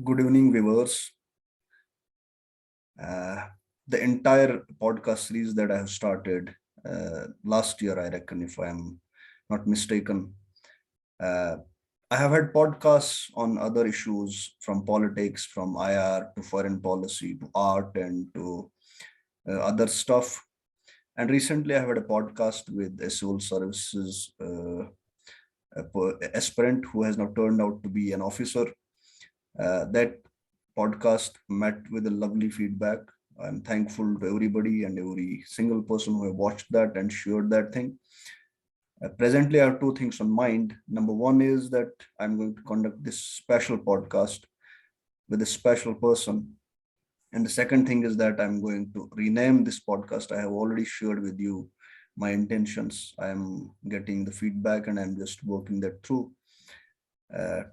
Good evening, viewers. Uh, the entire podcast series that I have started last year, I reckon, if I'm not mistaken, uh, I have had podcasts on other issues from politics, from IR to foreign policy to art and to other stuff. And recently, I have had a podcast with a civil services aspirant who has now turned out to be an officer. That podcast met with a lovely feedback. I'm thankful to everybody and every single person who have watched that and shared that thing. Presently, I have two things on mind. Number one is that I'm going to conduct this special podcast with a special person. And the second thing is that I'm going to rename this podcast. I have already shared with you my intentions. I'm getting the feedback and I'm just working that through. Uh,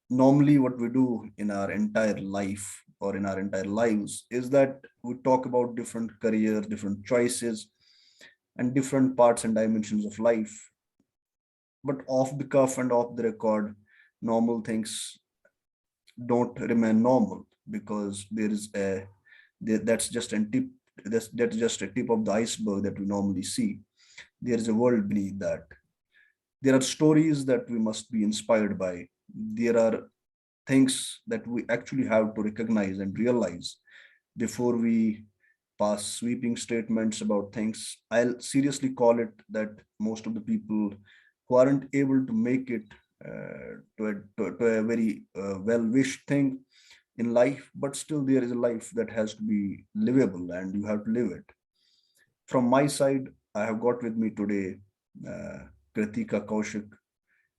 Normally what we do in our entire life or in our entire lives is that we talk about different careers, different choices, and different parts and dimensions of life. But off the cuff and off the record, normal things don't remain normal because that's just a tip. That's just a tip of the iceberg that we normally see. There is a world beneath that. There are stories that we must be inspired by. There are things that we actually have to recognize and realize before we pass sweeping statements about things. I'll seriously call it that most of the people who aren't able to make it to a very well-wished thing in life, but still there is a life that has to be livable and you have to live it. From my side, I have got with me today uh, Kritika Kaushik,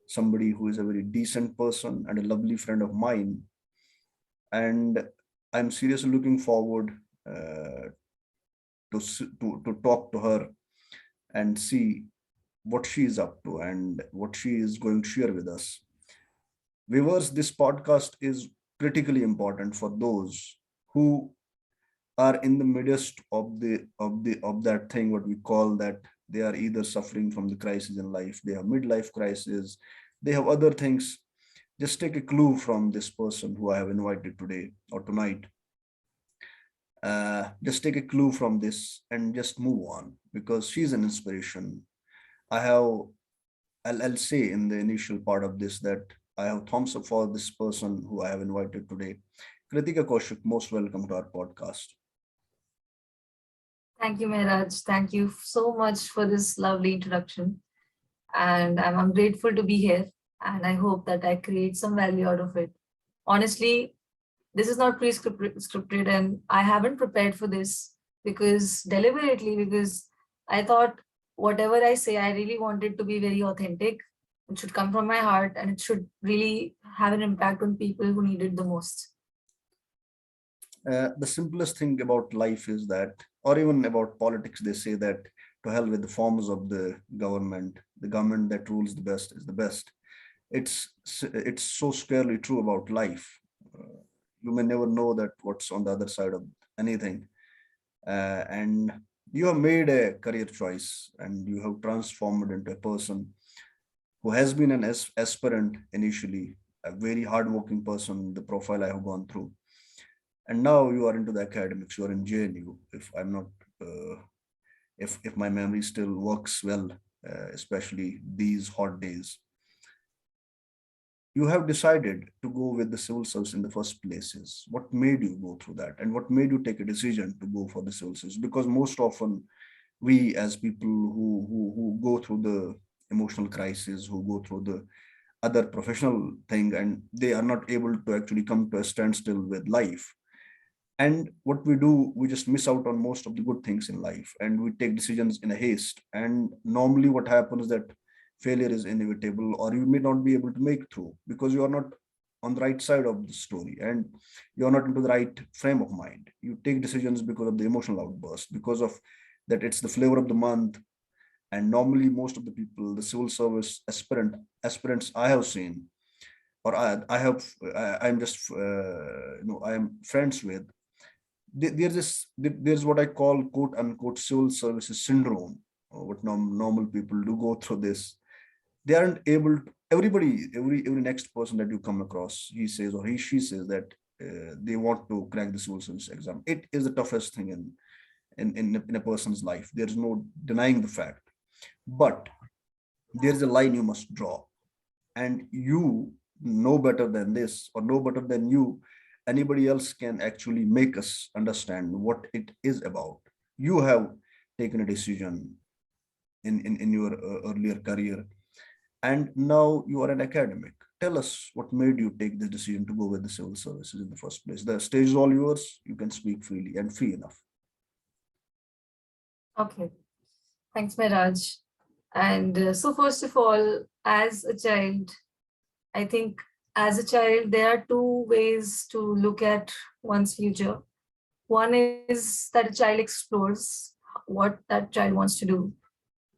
somebody who is a very decent person and a lovely friend of mine. And I'm seriously looking forward to talk to her and see what she is up to and what she is going to share with us. Viewers, this podcast is critically important for those who are in the midst of that thing what we call that they are either suffering from the crisis in life, they have midlife crisis, they have other things. Just take a clue from this person who I have invited today or tonight. Just take a clue from this and just move on because she's an inspiration. I have, I'll say in the initial part of this that I have thumbs up for this person who I have invited today. Kritika Kaushik, most welcome to our podcast. Thank you, Mehraj. Thank you so much for this lovely introduction. And I'm grateful to be here. And I hope that I create some value out of it. Honestly, this is not pre-scripted, and I haven't prepared for this because deliberately, because I thought whatever I say, I really want it to be very authentic. It should come from my heart and it should really have an impact on people who need it the most. The simplest thing about life is that, or even about politics, they say that to hell with the forms of the government that rules the best is the best. It's so scarily true about life. Uh, you may never know that what's on the other side of anything, and you have made a career choice and you have transformed into a person who has been an aspirant initially, a very hardworking person, the profile I have gone through. And now you are into the academics, you are in JNU, if I'm not, if my memory still works well, especially these hot days. You have decided to go with the civil service in the first places. What made you go through that? And what made you take a decision to go for the civil service? Because most often we as people who go through the emotional crisis, who go through the other professional thing, and they are not able to actually come to a standstill with life. And what we do, we just miss out on most of the good things in life and we take decisions in a haste. And normally what happens that failure is inevitable or you may not be able to make through because you are not on the right side of the story and you're not into the right frame of mind. You take decisions because of the emotional outburst, because of that it's the flavor of the month. And normally most of the people, the civil service aspirants I have seen, or I'm just I am friends with, there's what I call quote unquote civil services syndrome, or what normal people do go through this. They aren't able every next person that you come across, he says or she says that they want to crack the civil service exam. It is the toughest thing in a person's life. There is no denying the fact. But there is a line you must draw, and you know better than this, or know better than you anybody else can actually make us understand what it is about. You have taken a decision in your earlier career, and now you are an academic. Tell us what made you take this decision to go with the civil services in the first place. The stage is all yours. You can speak freely and free enough. Okay, thanks, Miraj. And so, first of all, as a child, I think as a child, there are two ways to look at one's future. One is that a child explores what that child wants to do.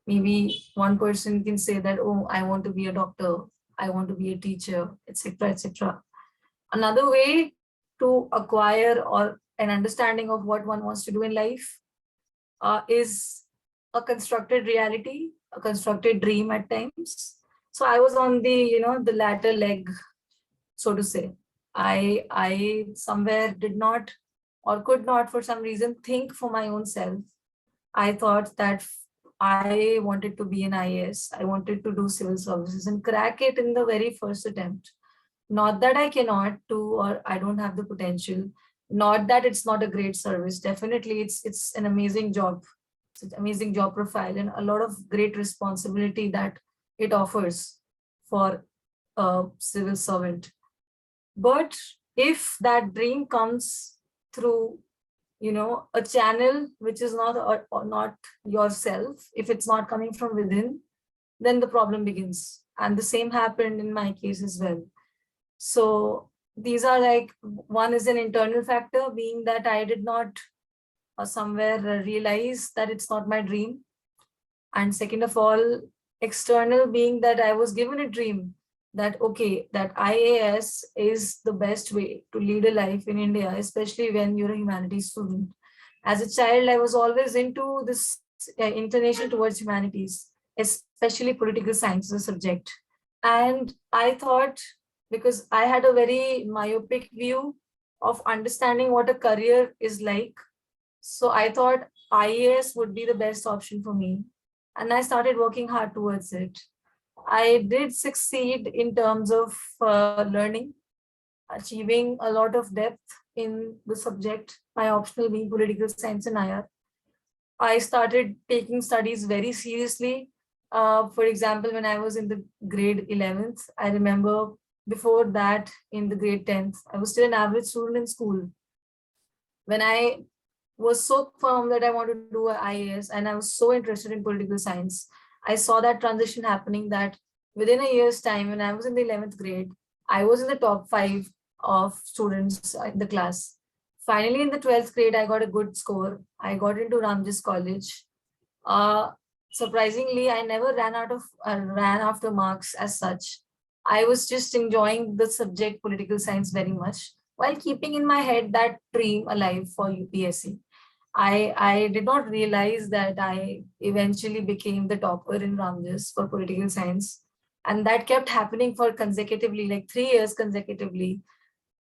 Maybe one person can say that, oh, I want to be a doctor, I want to be a teacher, etc., etc. Another way to acquire or an understanding of what one wants to do in life is a constructed reality, a constructed dream at times. So I was on the, the latter leg, so to say. I somewhere did not or could not for some reason think for my own self. I thought that I wanted to be an IAS. I wanted to do civil services and crack it in the very first attempt. Not that I cannot do or I don't have the potential. Not that it's not a great service. Definitely, it's an amazing job. It's an amazing job profile and a lot of great responsibility that it offers for a civil servant. But if that dream comes through, a channel which is not or not yourself, if it's not coming from within, then the problem begins. And the same happened in my case as well. So these are like, one is an internal factor, being that I did not somewhere realize that it's not my dream. And second of all, external, being that I was given a dream that, okay, that IAS is the best way to lead a life in India, especially when you're a humanities student. As a child, I was always into this inclination towards humanities, especially political science as a subject. And I thought, because I had a very myopic view of understanding what a career is like, so I thought IAS would be the best option for me. And I started working hard towards it. I did succeed in terms of learning, achieving a lot of depth in the subject, my optional being political science and IR. I started taking studies very seriously. For example, when I was in the grade 11th, I remember before that in the grade 10th, I was still an average student in school. When I was so firm that I wanted to do an IAS and I was so interested in political science, I saw that transition happening that within a year's time, when I was in the 11th grade, I was in the top 5 of students in the class. Finally, in the 12th grade, I got a good score. I got into Ramjas College. Uh, Surprisingly, I never ran after marks as such. I was just enjoying the subject political science very much while keeping in my head that dream alive for UPSC. I did not realize that I eventually became the topper in Ramjas for political science. And that kept happening for consecutively, like 3 years consecutively.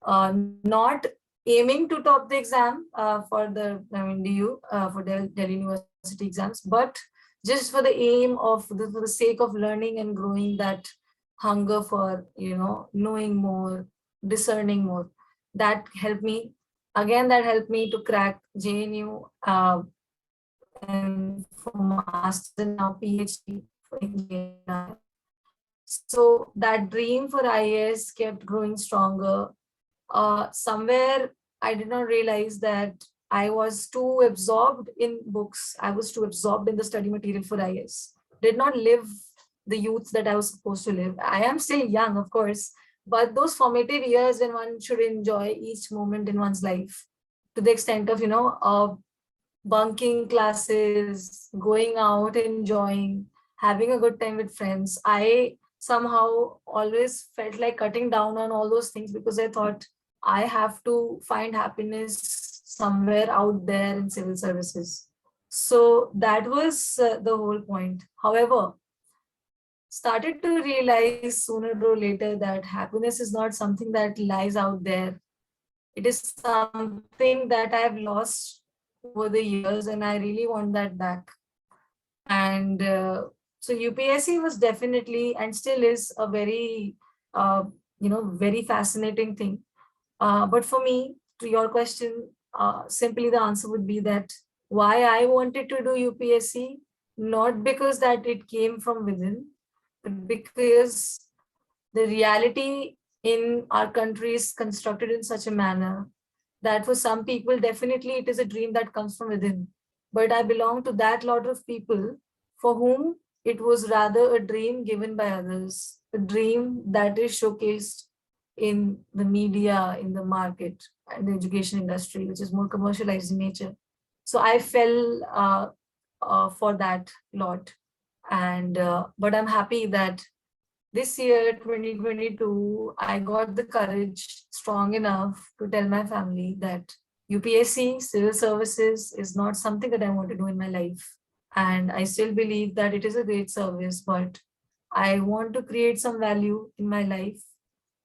Not aiming to top the exam for the DU, for the Delhi University exams, but just for the aim of, for the sake of learning and growing that hunger for, knowing more, discerning more. That helped me. Again, that helped me to crack JNU and for master's and now PhD for engineering. So that dream for IAS kept growing stronger. Somewhere I did not realize that I was too absorbed in books. I was too absorbed in the study material for IAS. Did not live the youth that I was supposed to live. I am still young, of course, but those formative years when one should enjoy each moment in one's life to the extent of, bunking classes, going out, enjoying, having a good time with friends. I somehow always felt like cutting down on all those things because I thought I have to find happiness somewhere out there in civil services. So that was the whole point. However, started to realize sooner or later that happiness is not something that lies out there. It is something that I have lost over the years, and I really want that back. And so UPSC was definitely and still is a very, very fascinating thing. But for me, to your question, simply the answer would be that why I wanted to do UPSC, not because that it came from within, but because the reality in our country is constructed in such a manner that for some people, definitely it is a dream that comes from within. But I belong to that lot of people for whom it was rather a dream given by others, a dream that is showcased in the media, in the market, and the education industry, which is more commercialized in nature. So I fell for that lot. And but I'm happy that this year, 2022, I got the courage strong enough to tell my family that UPSC, civil services, is not something that I want to do in my life. And I still believe that it is a great service, but I want to create some value in my life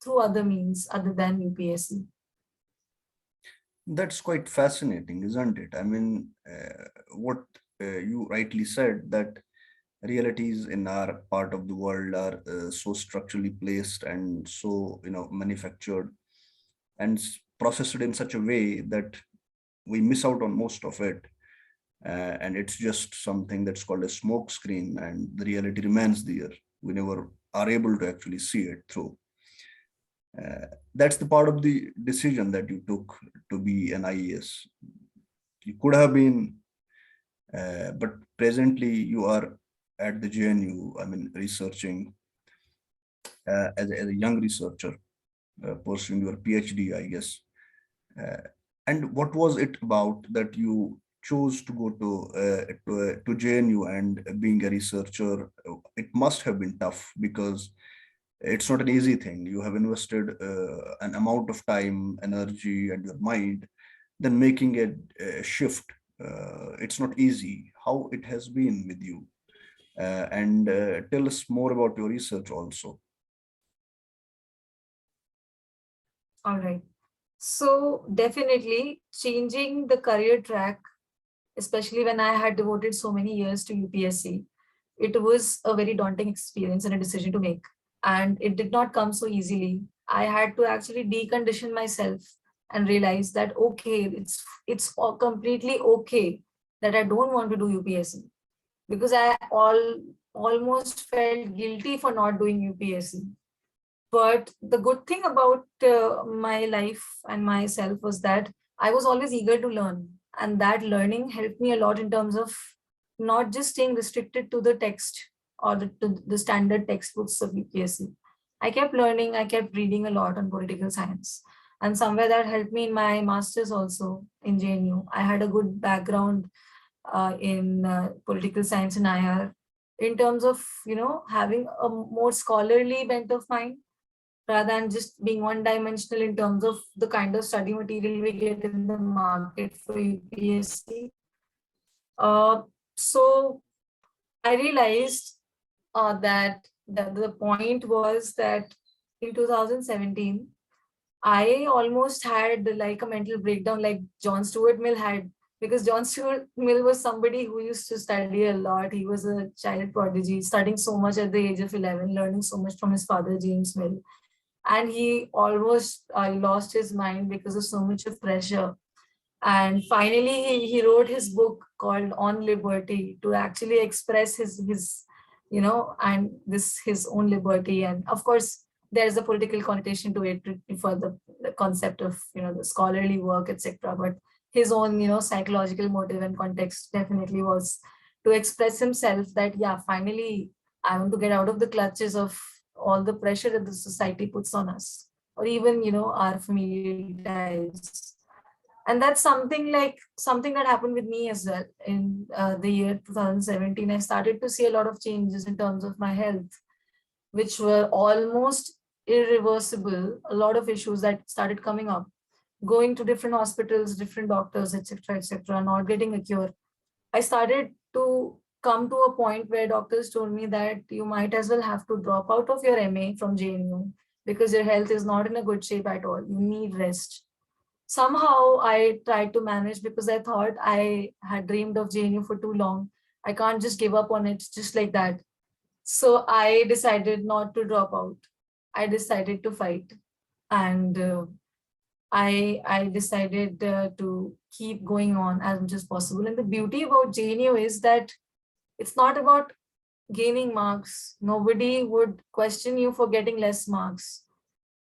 through other means other than UPSC. That's quite fascinating, isn't it? I mean, what you rightly said, that realities in our part of the world are so structurally placed and so, manufactured and processed in such a way that we miss out on most of it. And it's just something that's called a smoke screen, and the reality remains there. We never are able to actually see it through. That's the part of the decision that you took to be an IAS. You could have been, but presently you are at the JNU, I mean, researching as a young researcher, pursuing your PhD, I guess. Uh, and what was it about that you chose to go to JNU and being a researcher? It must have been tough because it's not an easy thing. You have invested an amount of time, energy, and your mind. Then making a shift, it's not easy. How it has been with you, and tell us more about your research also. All right. So, definitely changing the career track, especially when I had devoted so many years to UPSC, it was a very daunting experience and a decision to make. And it did not come so easily. I had to actually decondition myself and realize that okay, it's all completely okay that I don't want to do UPSC, because I almost felt guilty for not doing UPSC. But the good thing about my life and myself was that I was always eager to learn. And that learning helped me a lot in terms of not just staying restricted to the text or to the standard textbooks of UPSC. I kept learning, I kept reading a lot on political science. And somewhere that helped me in my master's also in JNU. I had a good background in political science and IR in terms of, having a more scholarly bent of mind rather than just being one dimensional in terms of the kind of study material we get in the market for UPSC. So I realized that the point was that in 2017, I almost had like a mental breakdown like John Stuart Mill had, because John Stuart Mill was somebody who used to study a lot. He was a child prodigy, studying so much at the age of 11, learning so much from his father, James Mill, and he almost lost his mind because of so much of pressure. And finally he wrote his book called On Liberty to actually express his and this his own liberty. And of course there's a political connotation to it for the concept of the scholarly work, etc. But his own psychological motive and context definitely was to express himself that yeah, finally I want to get out of the clutches of all the pressure that the society puts on us, or even our familial ties. And that's something that happened with me as well in the year 2017. I started to see a lot of changes in terms of my health, which were almost irreversible. A lot of issues that started coming up, going to different hospitals, different doctors, etc., etc., not getting a cure. I started to come to a point where doctors told me that you might as well have to drop out of your MA from JNU because your health is not in a good shape at all. You need rest. Somehow I tried to manage because I thought I had dreamed of JNU for too long. I can't just give up on it just like that. So I decided not to drop out. I decided to fight, and I decided to keep going on as much as possible. And the beauty about JNU is that it's not about gaining marks. Nobody would question you for getting less marks.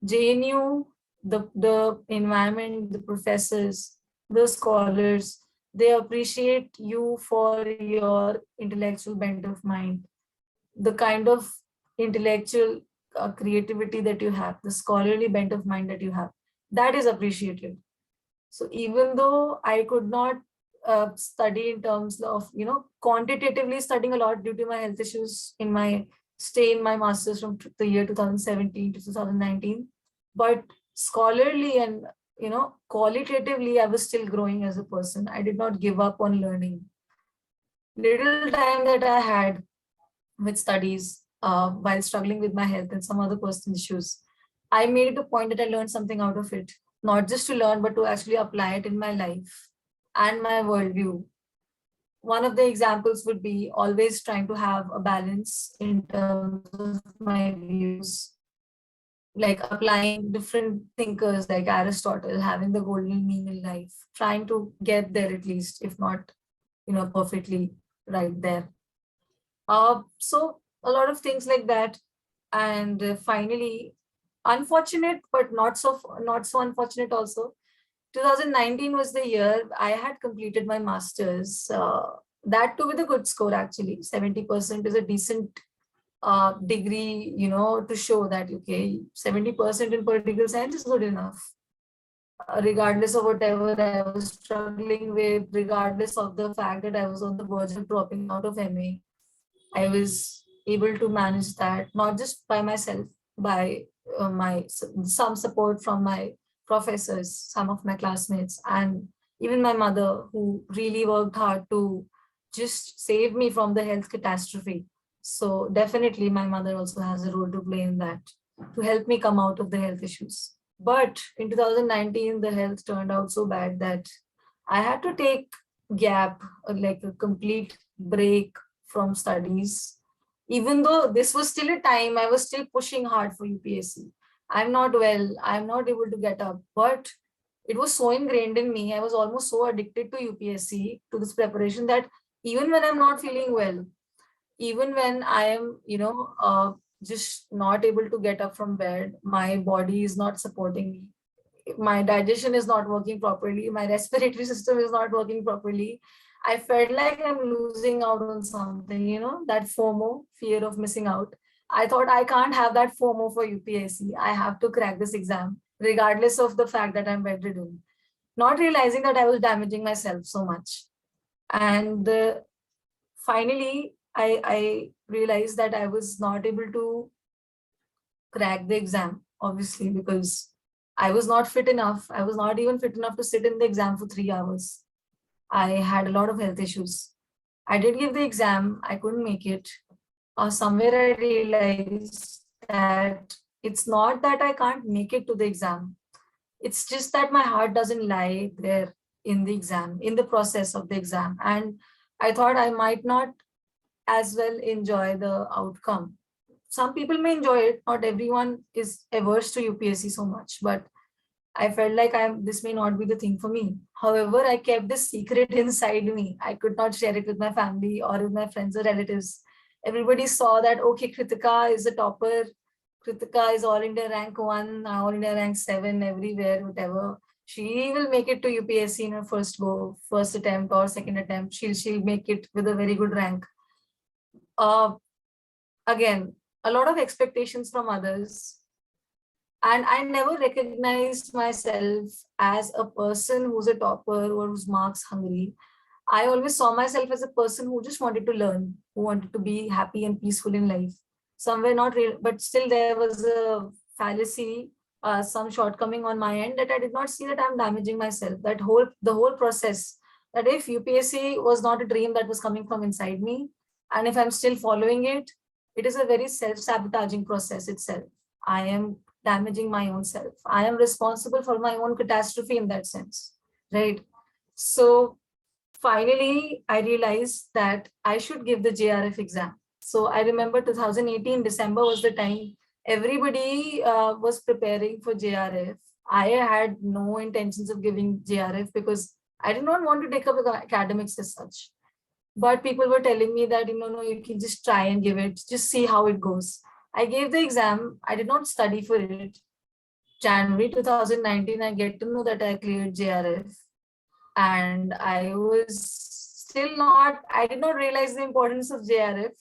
JNU, the environment, the professors, the scholars, they appreciate you for your intellectual bent of mind, the kind of intellectual creativity that you have, the scholarly bent of mind that you have, that is appreciated. So even though I could not study in terms of, quantitatively studying a lot due to my health issues in my stay in my master's from the year 2017 to 2019, but scholarly and, qualitatively, I was still growing as a person. I did not give up on learning. Little time that I had with studies while struggling with my health and some other personal issues, I made it a point that I learned something out of it, not just to learn, but to actually apply it in my life and my worldview. One of the examples would be always trying to have a balance in terms of my views, like applying different thinkers like Aristotle, having the golden mean in life, trying to get there at least, if not, perfectly right there. So a lot of things like that. And finally, unfortunate, but not so unfortunate also. 2019 was the year I had completed my master's. That too with a good score actually. 70% is a decent degree, to show that okay, 70% in political science is good enough. Regardless of whatever I was struggling with, regardless of the fact that I was on the verge of dropping out of MA, I was able to manage that, not just by myself, by some support from my professors, some of my classmates, and even my mother, who really worked hard to just save me from the health catastrophe. So definitely, my mother also has a role to play in that, to help me come out of the health issues. But in 2019, the health turned out so bad that I had to take gap, like a complete break from studies. Even though this was still a time, I was still pushing hard for UPSC. I'm not well, I'm not able to get up, but it was so ingrained in me. I was almost so addicted to UPSC, to this preparation, that even when I'm not feeling well, even when I am, just not able to get up from bed, my body is not supporting me, my digestion is not working properly, my respiratory system is not working properly, I felt like I'm losing out on something, that FOMO, fear of missing out. I thought I can't have that FOMO for UPSC. I have to crack this exam, regardless of the fact that I'm bedridden. Not realizing that I was damaging myself so much. And finally, I realized that I was not able to crack the exam, obviously, because I was not fit enough. I was not even fit enough to sit in the exam for 3 hours. I had a lot of health issues. I did give the exam, I couldn't make it. Somewhere I realized that it's not that I can't make it to the exam. It's just that my heart doesn't lie there in the exam, in the process of the exam. And I thought I might not as well enjoy the outcome. Some people may enjoy it. Not everyone is averse to UPSC so much, but I felt like this may not be the thing for me. However, I kept this secret inside me. I could not share it with my family or with my friends or relatives. Everybody saw that, okay, Kritika is a topper. Kritika is all India rank 1, all India rank 7, everywhere, whatever. She will make it to UPSC in her first go, first attempt or second attempt. She'll make it with a very good rank. Uh, Again, a lot of expectations from others, and I never recognized myself as a person who's a topper or who's marks hungry. I always saw myself as a person who just wanted to learn, who wanted to be happy and peaceful in life. Somewhere not real, but still there was a fallacy, some shortcoming on my end, that I did not see that I'm damaging myself. The whole process, that if UPSC was not a dream that was coming from inside me, And if I'm still following it, it is a very self-sabotaging process itself. I am damaging my own self. I am responsible for my own catastrophe in that sense, right? So finally, I realized that I should give the JRF exam. So I remember 2018 December was the time everybody was preparing for JRF. I had no intentions of giving JRF because I did not want to take up academics as such. But people were telling me that, no, you can just try and give it, just see how it goes. I gave the exam. I did not study for it. January 2019, I get to know that I cleared JRF, and I was still not, I did not realize the importance of JRF.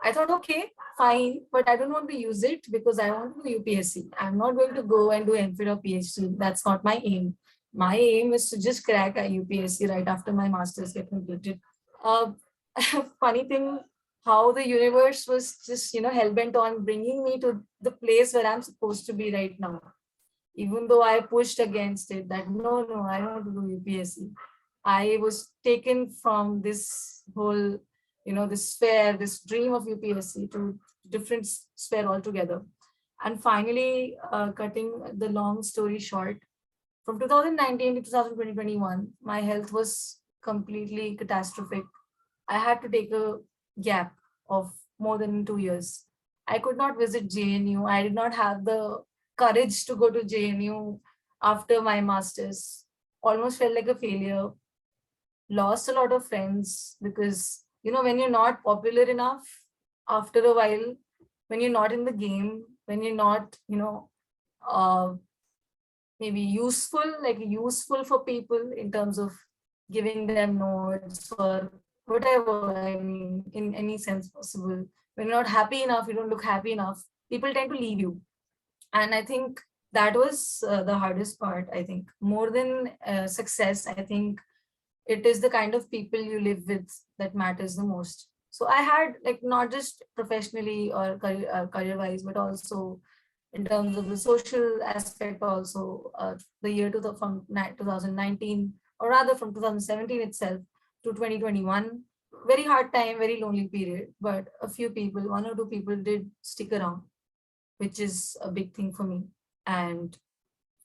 I thought, okay, fine, but I don't want to use it because I want to do UPSC. I'm not going to go and do MPhil or PhD. That's not my aim. My aim is to just crack a UPSC right after my master's get completed. Uh, Funny thing, how the universe was just, hell bent on bringing me to the place where I'm supposed to be right now. Even though I pushed against it, that no, I don't want to do UPSC. I was taken from this whole, this sphere, this dream of UPSC to different sphere altogether. And finally, cutting the long story short, from 2019 to 2021, my health was completely catastrophic. I had to take a gap of more than 2 years. I could not visit JNU. I did not have the courage to go to JNU after my master's. Almost felt like a failure. Lost a lot of friends because, when you're not popular enough, after a while, when you're not in the game, when you're not, uh, maybe useful for people in terms of giving them notes or whatever, I mean, in any sense possible. When you're not happy enough, you don't look happy enough, people tend to leave you. And I think that was the hardest part. I think more than success, I think it is the kind of people you live with that matters the most. So I had, like, not just professionally or career wise, but also in terms of the social aspect also. The year from 2019, or rather from 2017 itself to 2021, very hard time, very lonely period, but a few people, one or two people did stick around, which is a big thing for me. And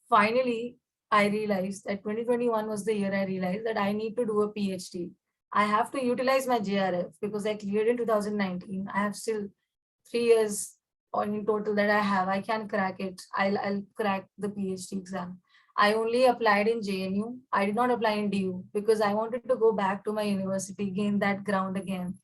finally, I realized that 2021 was the year I realized that I need to do a PhD. I have to utilize my JRF because I cleared in 2019. I have still 3 years on in total that I have. I can crack it. I'll crack the PhD exam. I only applied in JNU. I did not apply in DU because I wanted to go back to my university, gain that ground again.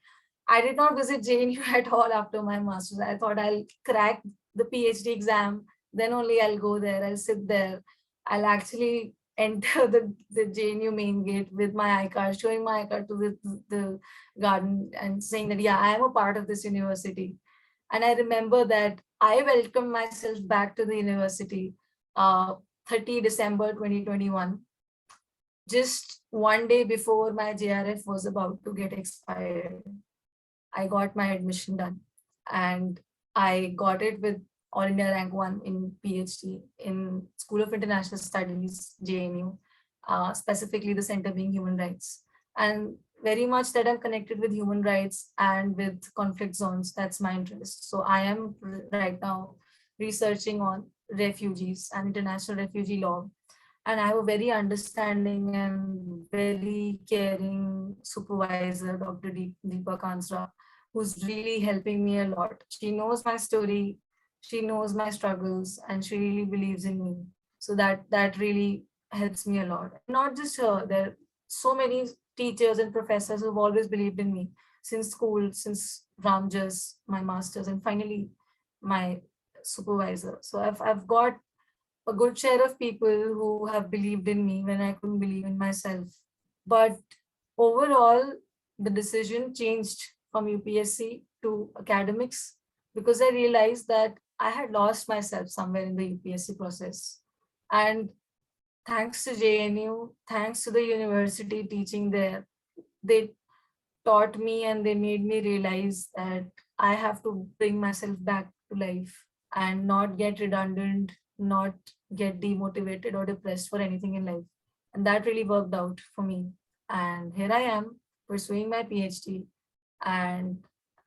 I did not visit JNU at all after my master's. I thought I'll crack the PhD exam, then only I'll go there, I'll sit there, I'll actually enter the JNU main gate with my iCard, showing my iCard to the garden and saying that, yeah, I am a part of this university. And I remember that I welcomed myself back to the university, uh, 30 December 2021, just one day before my JRF was about to get expired. I got my admission done, and I got it with All India Rank 1 in PhD in School of International Studies, JNU, specifically the center being human rights. And very much that I'm connected with human rights and with conflict zones. That's my interest. So I am right now researching on refugees and international refugee law. And I have a very understanding and very caring supervisor, Dr. Deepa Kansra, who's really helping me a lot. She knows my story, she knows my struggles, and she really believes in me. So that really helps me a lot. Not just her, there are so many teachers and professors who've always believed in me since school, since Ramjas, my masters, and finally my supervisor. So I've got a good share of people who have believed in me when I couldn't believe in myself. But overall, the decision changed from UPSC to academics because I realized that I had lost myself somewhere in the UPSC process. And thanks to JNU, thanks to the university teaching there, they taught me and they made me realize that I have to bring myself back to life and not get redundant, not get demotivated or depressed for anything in life. And that really worked out for me. And here I am pursuing my PhD. and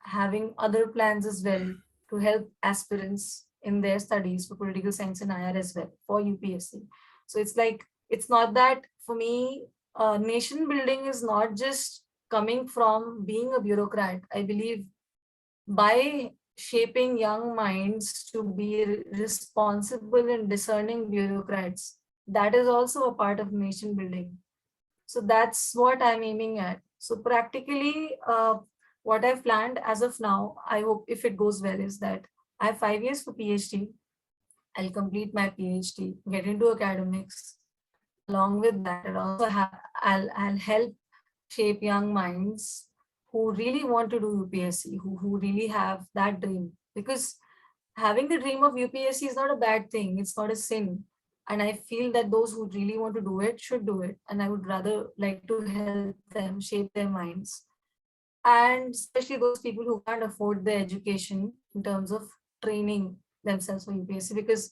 having other plans as well to help aspirants in their studies for political science and IR as well for UPSC. So it's like, it's not that for me, nation building is not just coming from being a bureaucrat. I believe by shaping young minds to be responsible and discerning bureaucrats, that is also a part of nation building. So that's what I'm aiming at. So practically, what I've planned as of now, I hope if it goes well, is that I have 5 years for PhD. I'll complete my PhD, get into academics. Along with that, I'll help shape young minds who really want to do UPSC, who really have that dream. Because having the dream of UPSC is not a bad thing, it's not a sin. And I feel that those who really want to do it should do it. And I would rather like to help them shape their minds. And especially those people who can't afford the education in terms of training themselves for UPSC, because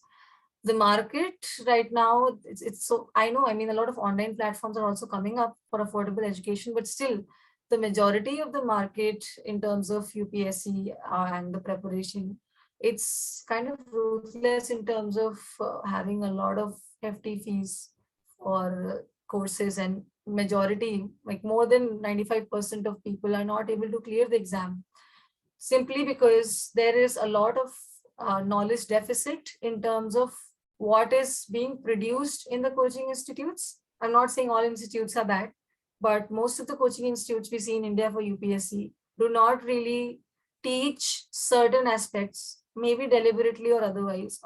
the market right now, it's so, I know, I mean, a lot of online platforms are also coming up for affordable education, but still the majority of the market in terms of UPSC and the preparation, it's kind of ruthless in terms of having a lot of hefty fees for courses, and majority, like more than 95% of people are not able to clear the exam simply because there is a lot of knowledge deficit in terms of what is being produced in the coaching institutes. I'm not saying all institutes are bad, but most of the coaching institutes we see in India for UPSC do not really teach certain aspects, maybe deliberately or otherwise.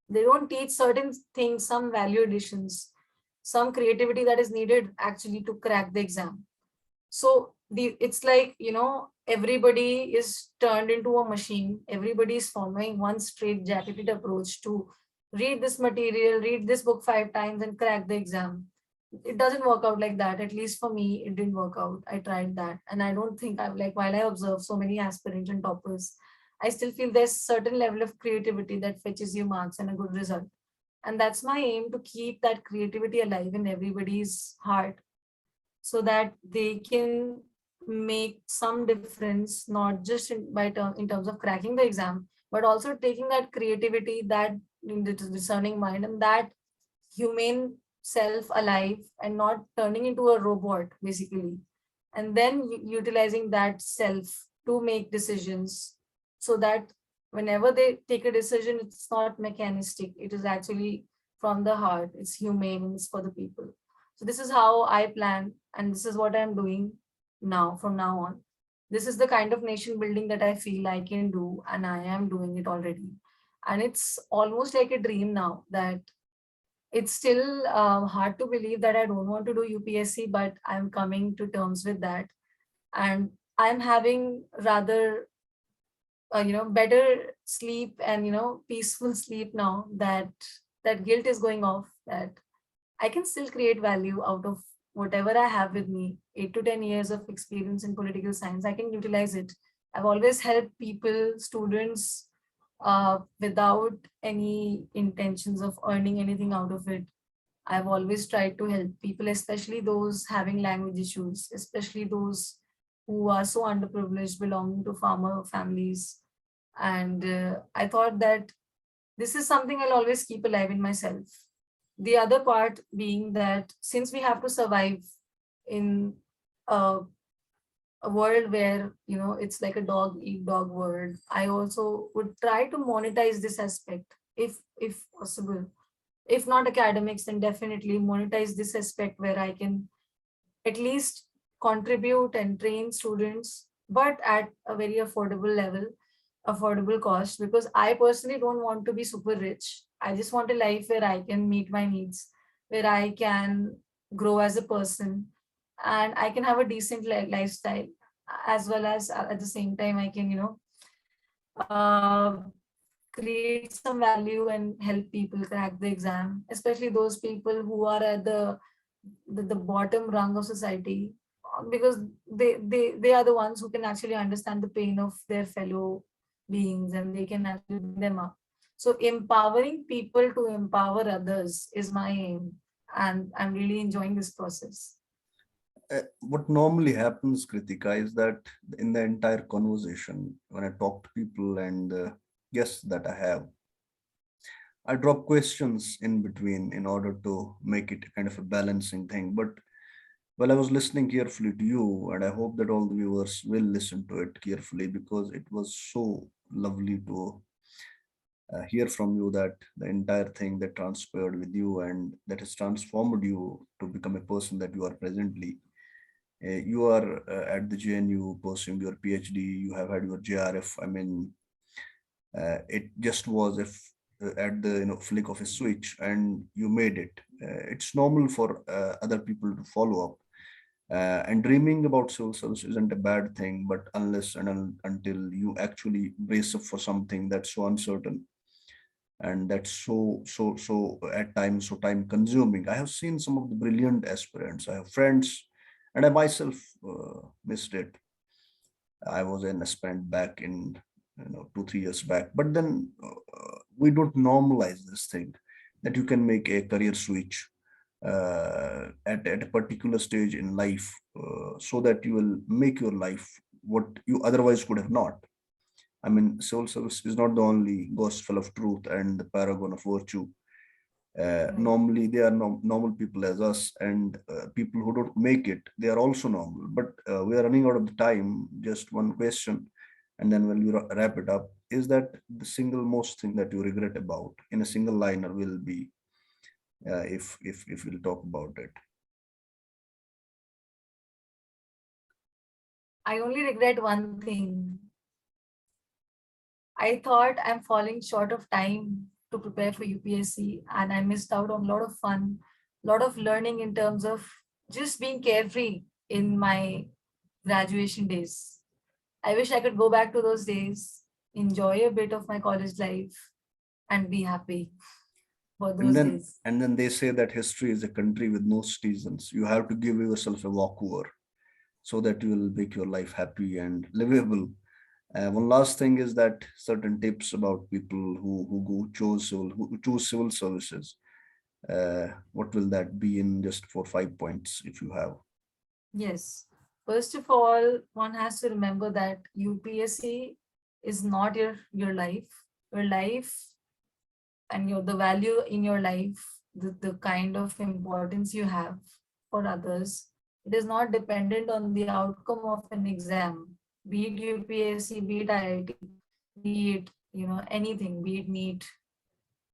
They don't teach certain things, some value additions, some creativity that is needed actually to crack the exam. So it's like, everybody is turned into a machine. Everybody is following one straight jacketed approach to read this material, read this book 5 times and crack the exam. It doesn't work out like that. At least for me, it didn't work out. I tried that. And I don't think I've, like, while I observe so many aspirants and toppers, I still feel there's certain level of creativity that fetches you marks and a good result. And that's my aim, to keep that creativity alive in everybody's heart so that they can make some difference, not just in terms of cracking the exam, but also taking that creativity, that discerning mind, and that humane self alive, and not turning into a robot basically, and then utilizing that self to make decisions, so that whenever they take a decision, it's not mechanistic, it is actually from the heart, it's humane, it's for the people. So this is how I plan, and this is what I'm doing now, from now on. This is the kind of nation building that I feel I can do, and I am doing it already. And it's almost like a dream now, that it's still hard to believe that I don't want to do UPSC, but I'm coming to terms with that. And I'm having rather, better sleep and, peaceful sleep now, that that guilt is going off, that I can still create value out of whatever I have with me. 8 to 10 years of experience in political science, I can utilize it. I've always helped people, students, without any intentions of earning anything out of it. I've always tried to help people, especially those having language issues, especially those who are so underprivileged, belonging to farmer families. And I thought that this is something I'll always keep alive in myself. The other part being that since we have to survive in a, a world where, it's like a dog eat dog world, I also would try to monetize this aspect, if possible. If not academics, then definitely monetize this aspect where I can at least contribute and train students, but at a very affordable level, affordable cost, because I personally don't want to be super rich. I just want a life where I can meet my needs, where I can grow as a person, and I can have a decent lifestyle, as well as at the same time I can, uh, create some value and help people crack the exam, especially those people who are at the bottom rung of society, because they are the ones who can actually understand the pain of their fellow beings, and they can actually bring them up. So empowering people to empower others is my aim, and I'm really enjoying this process. what normally happens, Kritika, is that in the entire conversation, when I talk to people and guests that I have, I drop questions in between in order to make it kind of a balancing thing. But well, I was listening carefully to you, and I hope that all the viewers will listen to it carefully because it was so lovely to hear from you that the entire thing that transpired with you and that has transformed you to become a person that you are presently. You are at the JNU pursuing your PhD. You have had your JRF. I mean, it just was if at the flick of a switch, and you made it. It's normal for other people to follow up. And dreaming about civil service isn't a bad thing, but unless and until you actually brace up for something that's so uncertain and that's so at times so time consuming. I have seen some of the brilliant aspirants. I have friends, and I myself missed it. I was an aspirant back in 2 3 years back, but then we don't normalize this thing that you can make a career switch at a particular stage in life, so that you will make your life what you otherwise could have not. I mean, civil service is not the only gospel of truth and the paragon of virtue. Right. Normally, they are normal people as us, and people who don't make it, they are also normal. But we are running out of the time. Just one question, and then when we wrap it up, is that the single most thing that you regret about in a single liner will be, if we'll talk about it. I only regret one thing. I thought I'm falling short of time to prepare for UPSC, and I missed out on a lot of fun, a lot of learning in terms of just being carefree in my graduation days. I wish I could go back to those days, enjoy a bit of my college life, and be happy for And those then days. and then they say that history is a country with no seasons. You have to give yourself a walkover so that you will make your life happy and livable. One last thing is that certain tips about people who go who choose civil services. What will that be in just for 5 points if you have? Yes. First of all, one has to remember that UPSC is not your life. Your life and the value in your life, the kind of importance you have for others, it is not dependent on the outcome of an exam, be it UPSC, be it IIT, be it anything, be it NEET.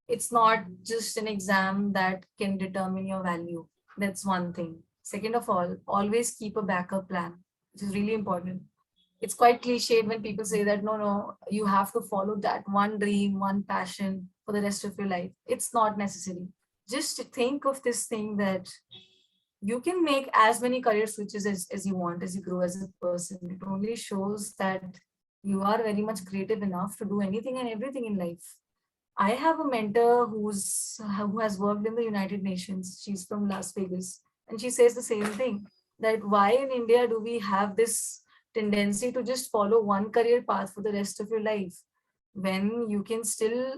It's not just an exam that can determine your value. That's one thing. Second of all, always keep a backup plan, which is really important. It's quite cliched when people say that no, you have to follow that one dream, one passion for the rest of your life. It's not necessary. Just think of this thing that you can make as many career switches as you want as you grow as a person. It only shows that you are very much creative enough to do anything and everything in life. I have a mentor who has worked in the United Nations. She's from Las Vegas, and she says the same thing, that why in India do we have this tendency to just follow one career path for the rest of your life when you can still,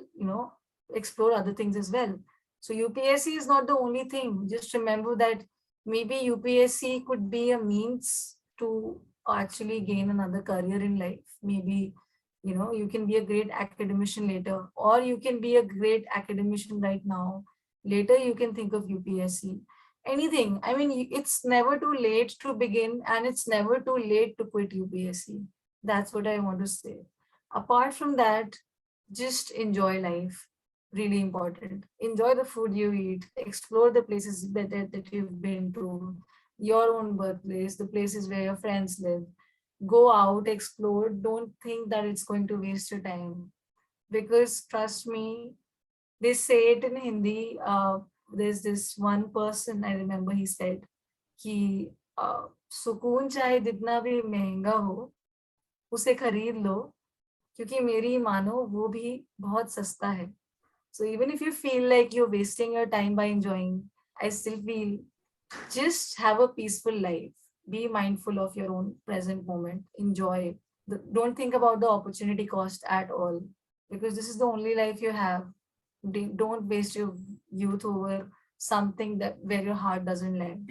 explore other things as well. So UPSC is not the only thing. Just remember that maybe UPSC could be a means to actually gain another career in life. Maybe you can be a great academician later, or you can be a great academician right now. Later you can think of UPSC. Anything. I mean, it's never too late to begin, and it's never too late to quit UPSC. That's what I want to say. Apart from that, just enjoy life. Really important. Enjoy the food you eat, explore the places that you've been to, your own birthplace, the places where your friends live. Go out, explore. Don't think that it's going to waste your time, because trust me, they say it in Hindi. There's this one person I remember, he said कि सुकून चाहे जितना भी महंगा हो उसे खरीद लो, क्योंकि मेरी मानो वो भी बहुत सस्ता है. So even if you feel like you're wasting your time by enjoying, I still feel just have a peaceful life. Be mindful of your own present moment. Enjoy. Don't think about the opportunity cost at all, because this is the only life you have. Don't waste your youth over something that where your heart doesn't land.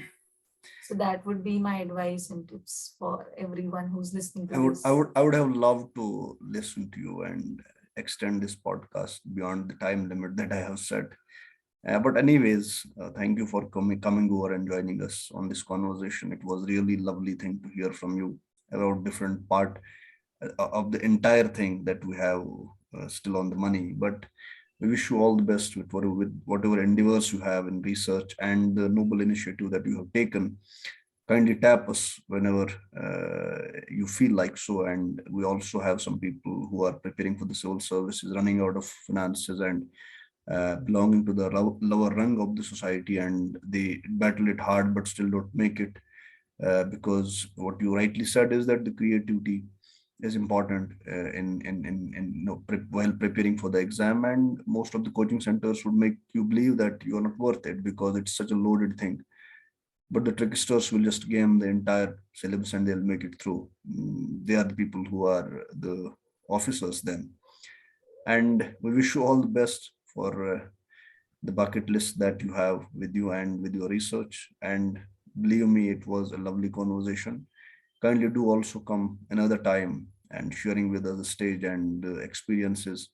So that would be my advice and tips for everyone who's listening to this. I would have loved to listen to you and extend this podcast beyond the time limit that I have set. But anyways, thank you for coming over and joining us on this conversation. It was really lovely thing to hear from you about different part of the entire thing that we have still on the money. But we wish you all the best with whatever endeavors you have in research and the noble initiative that you have taken. Kindly tap us whenever you feel like so. And we also have some people who are preparing for the civil services, running out of finances and belonging to the lower rung of the society, and they battle it hard but still don't make it, because what you rightly said is that the creativity is important while preparing for the exam, and most of the coaching centers would make you believe that you are not worth it because it's such a loaded thing. But the tricksters will just game the entire syllabus and they'll make it through. They are the people who are the officers then. And we wish you all the best for the bucket list that you have with you and with your research. And believe me, it was a lovely conversation. Kindly do also come another time and sharing with us the stage and experiences.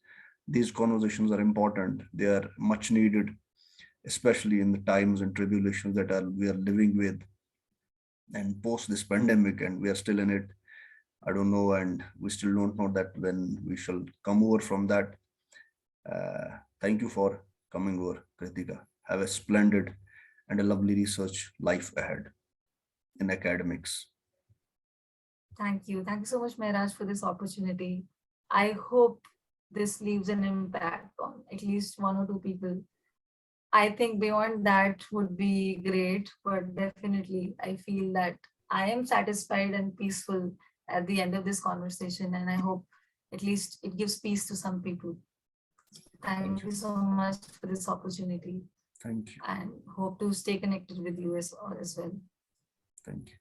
These conversations are important. They are much needed, especially in the times and tribulations that we are living with, and post this pandemic, and we are still in it. I don't know, and we still don't know that when we shall come over from that. Thank you for coming over, Kritika. Have a splendid and a lovely research life ahead in academics. Thank you. Thank you so much, Mehraj, for this opportunity. I hope this leaves an impact on at least one or two people. I think beyond that would be great, but definitely I feel that I am satisfied and peaceful at the end of this conversation, and I hope at least it gives peace to some people. Thank Thank you you. so much for this opportunity Thank you. and hope to stay connected with you as well. Thank you.